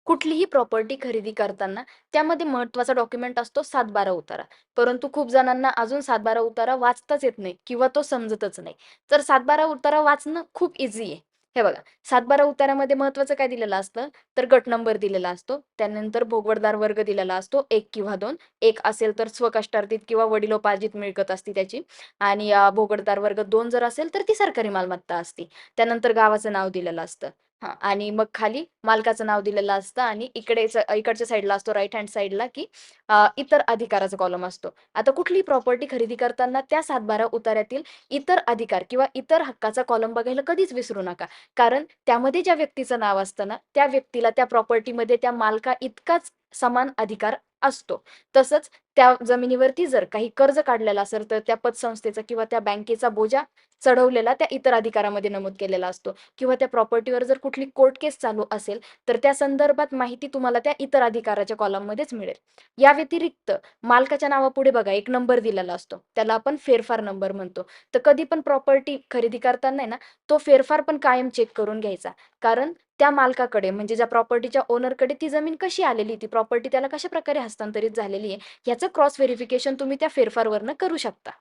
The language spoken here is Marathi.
कुठलीही प्रॉपर्टी खरेदी करताना त्यामध्ये महत्त्वाचा डॉक्युमेंट असतो 7/12 उतारा. परंतु खूप जणांना अजून 7/12 उतारा वाचताच येत नाही किंवा तो समजतच नाही. तर 7/12 उतारा वाचणं खूप ईझी आहे. हे बघा, 7/12 उताऱ्यामध्ये महत्त्वाचं काय दिलेलं असतं, तर गट नंबर दिलेला असतो. त्यानंतर भोगवटदार वर्ग दिलेला असतो 1 किंवा 2. 1 असेल तर स्वकष्टार्जित किंवा वडिलोपार्जित मिळकत असते त्याची आणि भोगवटदार वर्ग 2 जर असेल तर ती सरकारी मालमत्ता असते. त्यानंतर गावाचं नाव दिलेलं असतं. हां. आणि मग खाली मालकाचं नाव दिलेलं असतं आणि इकडच्या साईडला असतो राइट हँड साईडला, की इतर अधिकाराचा कॉलम असतो. आता कुठलीही प्रॉपर्टी खरेदी करताना त्या 7/12 उताऱ्यातील इतर अधिकार किंवा इतर हक्काचा कॉलम बघायला कधीच विसरू नका. कारण त्यामध्ये ज्या व्यक्तीचं नाव असतं ना, त्या व्यक्तीला त्या प्रॉपर्टीमध्ये त्या मालका इतकाच समान अधिकार असतो. तसंच त्या जमिनीवरती जर काही कर्ज काढलेलं असेल, तर त्या पतसंस्थेचा किंवा त्या बँकेचा बोजा चढवलेला त्या इतर अधिकारामध्ये नमूद केलेला असतो. किंवा त्या प्रॉपर्टीवर जर कुठली कोर्ट केस चालू असेल, तर त्या संदर्भात माहिती तुम्हाला त्या इतर अधिकाराच्या कॉलममध्येच मिळेल. या व्यतिरिक्त मालकाच्या नावापुढे बघा एक नंबर दिलेला असतो. त्याला आपण फेरफार नंबर म्हणतो. तर कधी पण प्रॉपर्टी खरेदी करताना आहे ना, तो फेरफार पण कायम चेक करून घ्यायचा. कारण त्या मालकाकडे म्हणजे ज्या प्रॉपर्टीच्या ओनरकडे ती जमीन कशी आलेली, ती प्रॉपर्टी त्याला कशाप्रकारे हस्तांतरित झालेली आहे, याचं क्रॉस व्हेरिफिकेशन तुम्ही त्या फेरफारवरनं करू शकता.